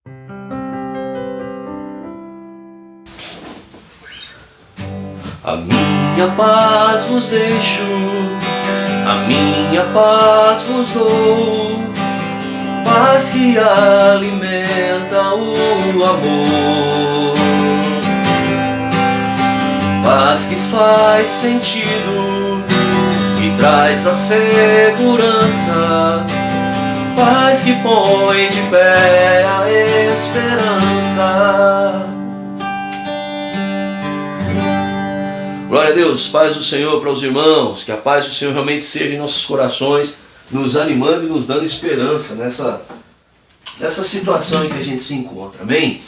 A minha paz vos deixo, a minha paz vos dou, paz que alimenta o amor, paz que faz sentido, que traz a segurança, paz que põe de pé a esperança. Glória a Deus, paz do Senhor para os irmãos, que a paz do Senhor realmente seja em nossos corações, nos animando e nos dando esperança nessa situação em que a gente se encontra, amém?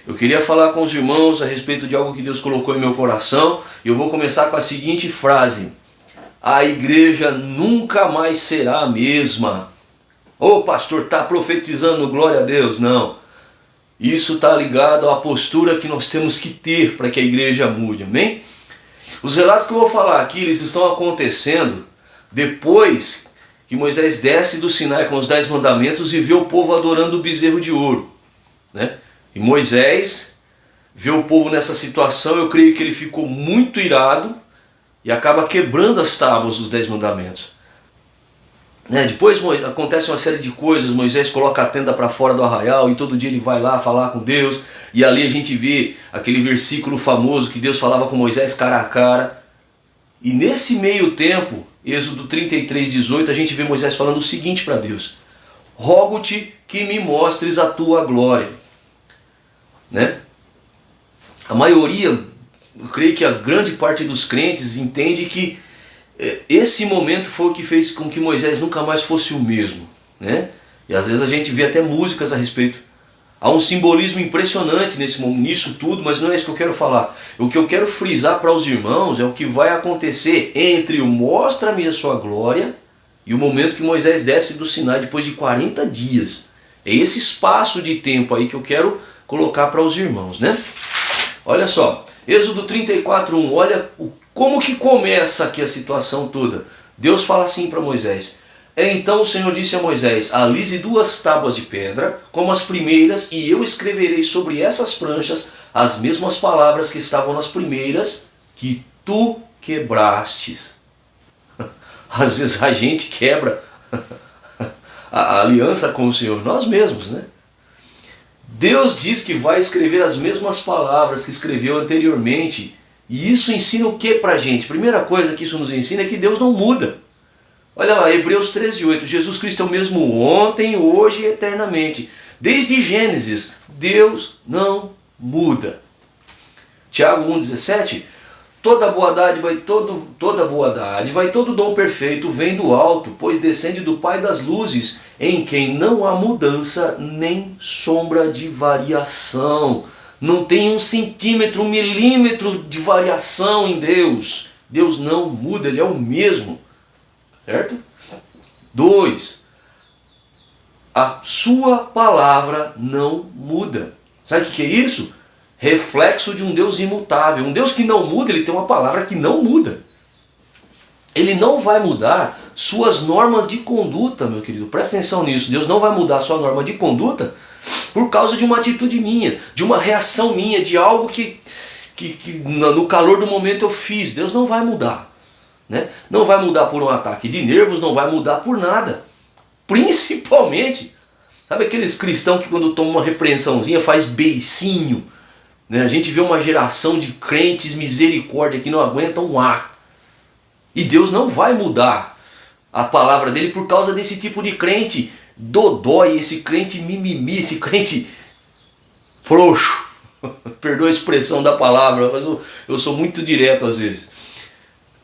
Eu queria falar com os irmãos a respeito de algo que Deus colocou em meu coração, e eu vou começar com a seguinte frase: a igreja nunca mais será a mesma. Ô pastor, está profetizando, glória a Deus? Não, isso está ligado à postura que nós temos que ter para que a igreja mude, amém? Os relatos que eu vou falar aqui, eles estão acontecendo depois que Moisés desce do Sinai com os 10 mandamentos e vê o povo adorando o bezerro de ouro, né? E Moisés vê o povo nessa situação, eu creio que ele ficou muito irado e acaba quebrando as tábuas dos 10 mandamentos. Depois acontece uma série de coisas, Moisés coloca a tenda para fora do arraial e todo dia ele vai lá falar com Deus, e ali a gente vê aquele versículo famoso que Deus falava com Moisés cara a cara. E nesse meio tempo, Êxodo 33:18, a gente vê Moisés falando o seguinte para Deus: rogo-te que me mostres a tua glória. A maioria, eu creio que a grande parte dos crentes entende que esse momento foi o que fez com que Moisés nunca mais fosse o mesmo, né? E às vezes a gente vê até músicas a respeito. Há um simbolismo impressionante nisso tudo, mas não é isso que eu quero falar. O que eu quero frisar para os irmãos é o que vai acontecer entre o mostra-me a sua glória e o momento que Moisés desce do Sinai depois de 40 dias. É esse espaço de tempo aí que eu quero colocar para os irmãos, né? Olha só, Êxodo 34:1, olha como que começa aqui a situação toda. Deus fala assim para Moisés: então o Senhor disse a Moisés: alise 2 tábuas de pedra, como as primeiras, e eu escreverei sobre essas pranchas as mesmas palavras que estavam nas primeiras, que tu quebrastes. Às vezes a gente quebra a aliança com o Senhor, nós mesmos, né? Deus diz que vai escrever as mesmas palavras que escreveu anteriormente. E isso ensina o que pra gente? Primeira coisa que isso nos ensina é que Deus não muda. Olha lá, Hebreus 13:8, Jesus Cristo é o mesmo ontem, hoje e eternamente. Desde Gênesis, Deus não muda. Tiago 1:17, toda boa dádiva e todo dom perfeito vem do alto, pois descende do Pai das luzes, em quem não há mudança nem sombra de variação. Não tem 1 centímetro, 1 milímetro de variação em Deus. Deus não muda, Ele é o mesmo. Certo? 2. A sua palavra não muda. Sabe o que é isso? Reflexo de um Deus imutável. Um Deus que não muda, Ele tem uma palavra que não muda. Ele não vai mudar suas normas de conduta, meu querido. Presta atenção nisso. Deus não vai mudar sua norma de conduta por causa de uma atitude minha, de uma reação minha, de algo que no calor do momento eu fiz. Deus não vai mudar, né? Não vai mudar por um ataque de nervos, não vai mudar por nada. Principalmente, sabe aqueles cristãos que quando tomam uma repreensãozinha faz beicinho, né? A gente vê uma geração de crentes misericórdia que não aguentam um ar. E Deus não vai mudar a palavra dele por causa desse tipo de crente dodói, esse crente mimimi, esse crente frouxo. Perdoa a expressão da palavra, mas eu sou muito direto às vezes.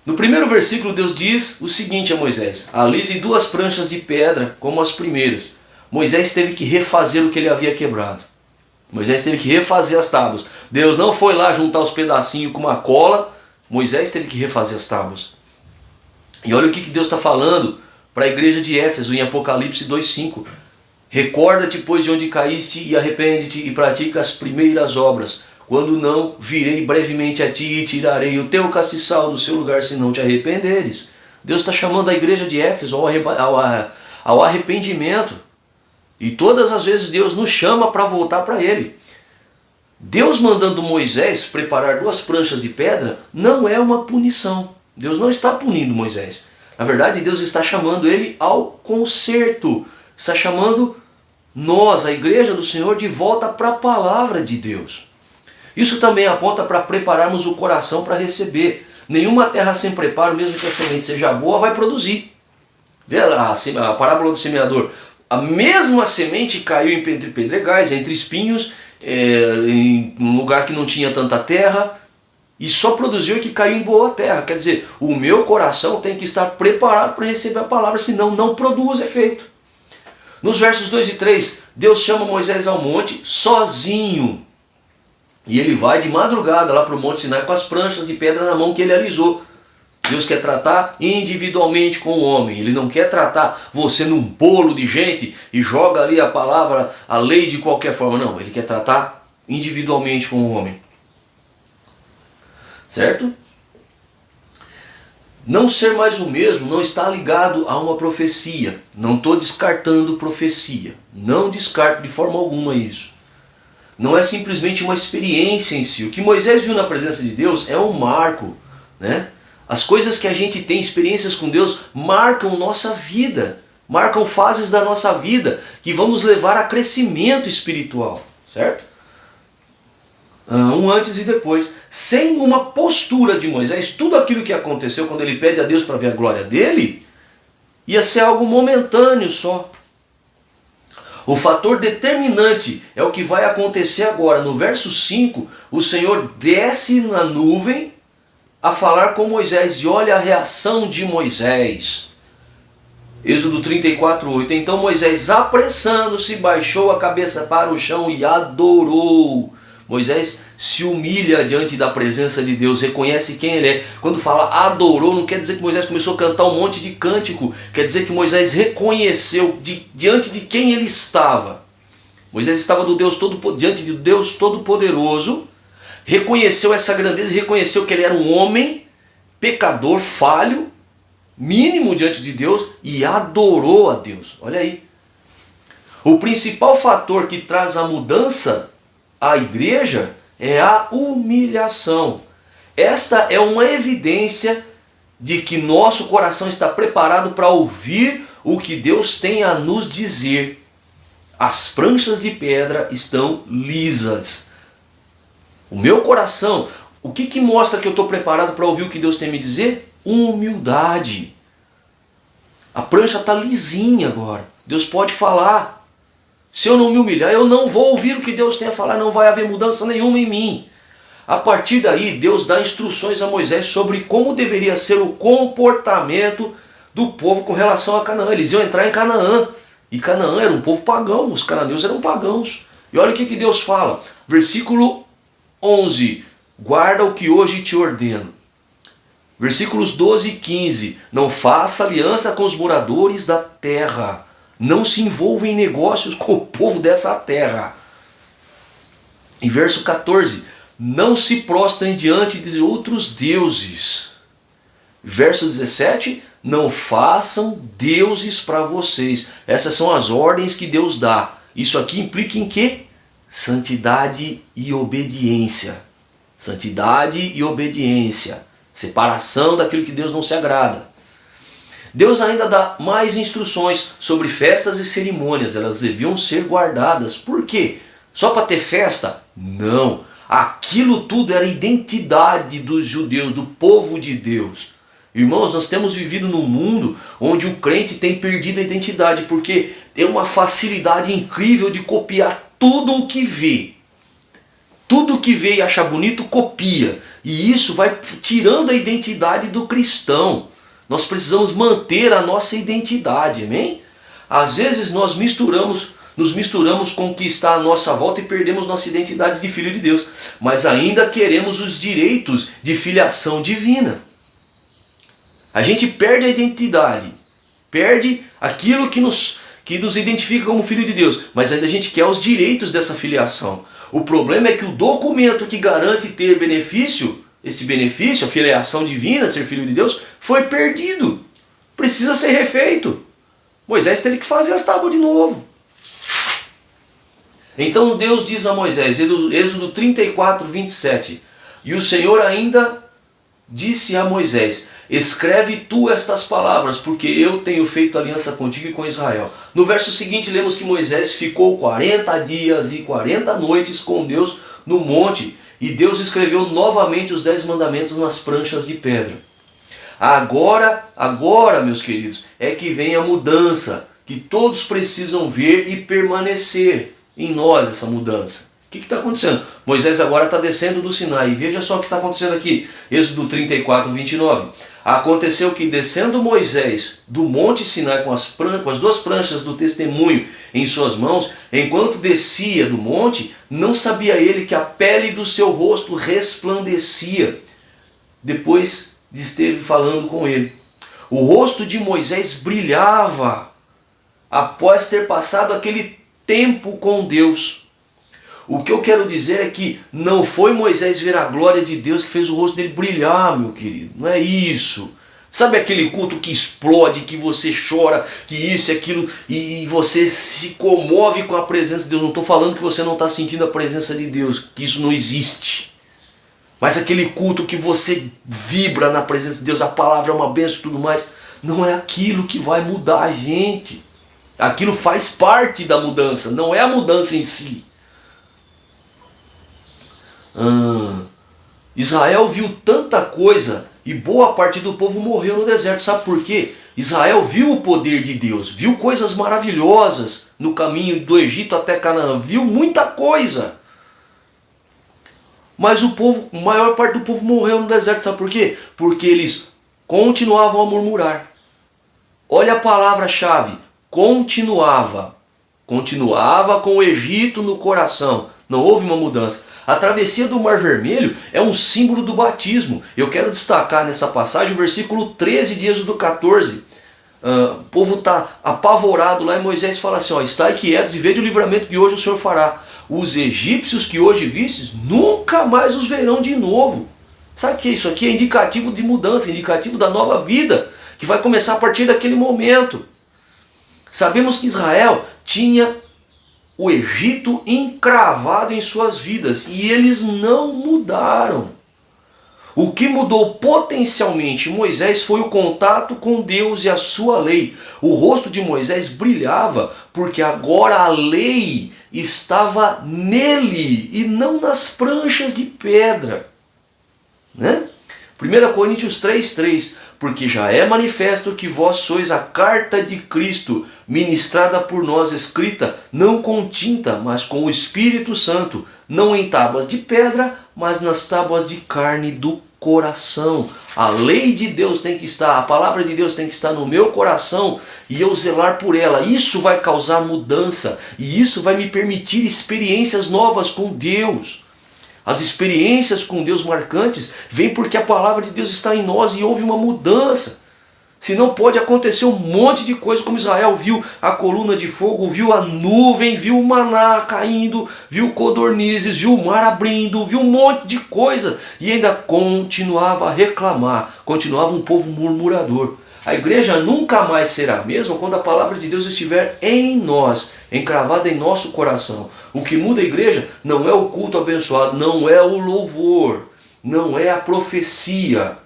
No primeiro versículo Deus diz o seguinte a Moisés: alise 2 pranchas de pedra como as primeiras. Moisés teve que refazer o que ele havia quebrado. Moisés teve que refazer as tábuas. Deus não foi lá juntar os pedacinhos com uma cola. Moisés teve que refazer as tábuas. E olha o que Deus está falando para a igreja de Éfeso em Apocalipse 2:5. Recorda-te, pois, de onde caíste e arrepende-te e pratica as primeiras obras. Quando não, virei brevemente a ti e tirarei o teu castiçal do seu lugar se não te arrependeres. Deus está chamando a igreja de Éfeso ao arrependimento. E todas as vezes Deus nos chama para voltar para Ele. Deus mandando Moisés preparar 2 pranchas de pedra não é uma punição. Deus não está punindo Moisés. Na verdade, Deus está chamando ele ao conserto. Está chamando nós, a igreja do Senhor, de volta para a palavra de Deus. Isso também aponta para prepararmos o coração para receber. Nenhuma terra sem preparo, mesmo que a semente seja boa, vai produzir. Vê a parábola do semeador. A mesma semente caiu entre pedregais, entre espinhos, em um lugar que não tinha tanta terra, e só produziu que caiu em boa terra. Quer dizer, o meu coração tem que estar preparado para receber a palavra, senão não produz efeito. Nos versos 2 e 3, Deus chama Moisés ao monte sozinho. E ele vai de madrugada lá para o Monte Sinai com as pranchas de pedra na mão que ele alisou. Deus quer tratar individualmente com o homem. Ele não quer tratar você num bolo de gente e joga ali a palavra, a lei de qualquer forma. Não, ele quer tratar individualmente com o homem. Certo? Não ser mais o mesmo não está ligado a uma profecia. Não estou descartando profecia. Não descarto de forma alguma isso. Não é simplesmente uma experiência em si. O que Moisés viu na presença de Deus é um marco, né? As coisas que a gente tem, experiências com Deus, marcam nossa vida. Marcam fases da nossa vida que vão nos levar a crescimento espiritual, certo? Um antes e depois. Sem uma postura de Moisés, tudo aquilo que aconteceu quando ele pede a Deus para ver a glória dele, ia ser algo momentâneo só. O fator determinante é o que vai acontecer agora. No verso 5, o Senhor desce na nuvem a falar com Moisés, e olha a reação de Moisés. Êxodo 34:8. Então Moisés, apressando-se, baixou a cabeça para o chão e adorou. Moisés se humilha diante da presença de Deus, reconhece quem ele é. Quando fala adorou, não quer dizer que Moisés começou a cantar um monte de cântico, quer dizer que Moisés reconheceu diante de quem ele estava. Moisés estava diante de Deus Todo-Poderoso, reconheceu essa grandeza e reconheceu que ele era um homem pecador, falho, mínimo diante de Deus, e adorou a Deus. Olha aí. O principal fator que traz a mudança à igreja é a humilhação. Esta é uma evidência de que nosso coração está preparado para ouvir o que Deus tem a nos dizer. As pranchas de pedra estão lisas. O meu coração, o que mostra que eu estou preparado para ouvir o que Deus tem a me dizer? Humildade. A prancha está lisinha agora. Deus pode falar. Se eu não me humilhar, eu não vou ouvir o que Deus tem a falar, não vai haver mudança nenhuma em mim. A partir daí, Deus dá instruções a Moisés sobre como deveria ser o comportamento do povo com relação a Canaã. Eles iam entrar em Canaã. E Canaã era um povo pagão, os cananeus eram pagãos. E olha o que Deus fala. Versículo 11. Guarda o que hoje te ordeno. Versículos 12 e 15. Não faça aliança com os moradores da terra. Não se envolva em negócios com o povo dessa terra. Em verso 14. Não se prostrem diante de outros deuses. Verso 17. Não façam deuses para vocês. Essas são as ordens que Deus dá. Isso aqui implica em quê? Santidade e obediência. Santidade e obediência. Separação daquilo que Deus não se agrada. Deus ainda dá mais instruções sobre festas e cerimônias. Elas deviam ser guardadas. Por quê? Só para ter festa? Não. Aquilo tudo era a identidade dos judeus, do povo de Deus. Irmãos, nós temos vivido num mundo onde o crente tem perdido a identidade, porque tem uma facilidade incrível de copiar tudo o que vê. Tudo o que vê e acha bonito, copia. E isso vai tirando a identidade do cristão. Nós precisamos manter a nossa identidade, amém? Às vezes nós nos misturamos com o que está à nossa volta e perdemos nossa identidade de filho de Deus. Mas ainda queremos os direitos de filiação divina. A gente perde a identidade, perde aquilo que nos identifica como filho de Deus, mas ainda a gente quer os direitos dessa filiação. O problema é que o documento que garante ter benefício, esse benefício, a filiação divina, ser filho de Deus, foi perdido. Precisa ser refeito. Moisés teve que fazer as tábuas de novo. Então Deus diz a Moisés, Êxodo 34, 27, e o Senhor ainda disse a Moisés, escreve tu estas palavras, porque eu tenho feito aliança contigo e com Israel. No verso seguinte lemos que Moisés ficou 40 dias e 40 noites com Deus no monte, e Deus escreveu novamente os 10 mandamentos nas pranchas de pedra. Agora, meus queridos, é que vem a mudança, que todos precisam ver e permanecer em nós essa mudança. O que está acontecendo? Moisés agora está descendo do Sinai. E veja só o que está acontecendo aqui. Êxodo 34, 29. Aconteceu que descendo Moisés do monte Sinai com as 2 pranchas do testemunho em suas mãos, enquanto descia do monte, não sabia ele que a pele do seu rosto resplandecia. Depois esteve falando com ele. O rosto de Moisés brilhava após ter passado aquele tempo com Deus. O que eu quero dizer é que não foi Moisés ver a glória de Deus que fez o rosto dele brilhar, meu querido. Não é isso. Sabe aquele culto que explode, que você chora, que isso e aquilo, e você se comove com a presença de Deus. Não estou falando que você não está sentindo a presença de Deus, que isso não existe. Mas aquele culto que você vibra na presença de Deus, a palavra é uma bênção e tudo mais, não é aquilo que vai mudar a gente. Aquilo faz parte da mudança, não é a mudança em si. Israel viu tanta coisa e boa parte do povo morreu no deserto. Sabe por quê? Israel viu o poder de Deus, viu coisas maravilhosas no caminho do Egito até Canaã, viu muita coisa. Mas a maior parte do povo morreu no deserto. Sabe por quê? Porque eles continuavam a murmurar. Olha a palavra-chave, continuava com o Egito no coração. Não houve uma mudança. A travessia do Mar Vermelho é um símbolo do batismo. Eu quero destacar nessa passagem o versículo 13 de Êxodo 14. O povo está apavorado lá e Moisés fala assim, estai quietos e vede o livramento que hoje o Senhor fará. Os egípcios que hoje vistes, nunca mais os verão de novo. Sabe o que é isso aqui? É indicativo de mudança, indicativo da nova vida, que vai começar a partir daquele momento. Sabemos que Israel tinha o Egito encravado em suas vidas e eles não mudaram. O que mudou potencialmente Moisés foi o contato com Deus e a sua lei. O rosto de Moisés brilhava porque agora a lei estava nele e não nas pranchas de pedra. Né? 1 Coríntios 3,3, porque já é manifesto que vós sois a carta de Cristo, ministrada por nós, escrita, não com tinta, mas com o Espírito Santo, não em tábuas de pedra, mas nas tábuas de carne do coração. A lei de Deus tem que estar, a palavra de Deus tem que estar no meu coração e eu zelar por ela. Isso vai causar mudança e isso vai me permitir experiências novas com Deus. As experiências com Deus marcantes vêm porque a palavra de Deus está em nós e houve uma mudança. Senão pode acontecer um monte de coisa, como Israel viu a coluna de fogo, viu a nuvem, viu o maná caindo, viu codornizes, viu o mar abrindo, viu um monte de coisa e ainda continuava a reclamar, continuava um povo murmurador. A igreja nunca mais será a mesma quando a palavra de Deus estiver em nós, encravada em nosso coração. O que muda a igreja não é o culto abençoado, não é o louvor, não é a profecia.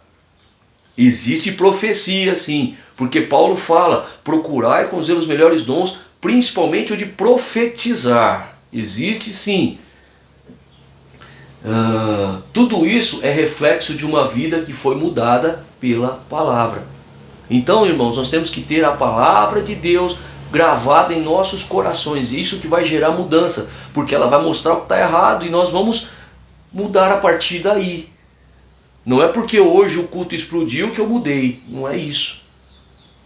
Existe profecia sim, porque Paulo fala, procurai com zelo os melhores dons, principalmente o de profetizar. Existe sim. Tudo isso é reflexo de uma vida que foi mudada pela palavra. Então, irmãos, nós temos que ter a palavra de Deus gravada em nossos corações. Isso que vai gerar mudança, porque ela vai mostrar o que está errado e nós vamos mudar a partir daí. Não é porque hoje o culto explodiu que eu mudei, não é isso.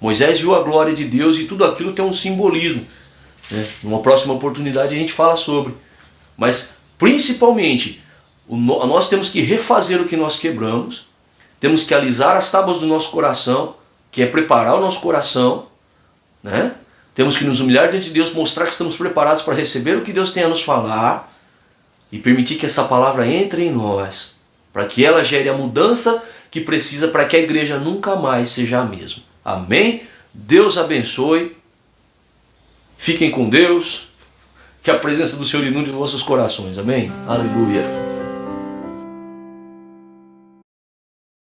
Moisés viu a glória de Deus e tudo aquilo tem um simbolismo. Numa próxima oportunidade a gente fala sobre. Mas principalmente, nós temos que refazer o que nós quebramos, temos que alisar as tábuas do nosso coração, que é preparar o nosso coração, né? Temos que nos humilhar diante de Deus, mostrar que estamos preparados para receber o que Deus tem a nos falar e permitir que essa palavra entre em nós, para que ela gere a mudança que precisa para que a igreja nunca mais seja a mesma. Amém? Deus abençoe. Fiquem com Deus. Que a presença do Senhor inunde os vossos corações. Amém? Aleluia.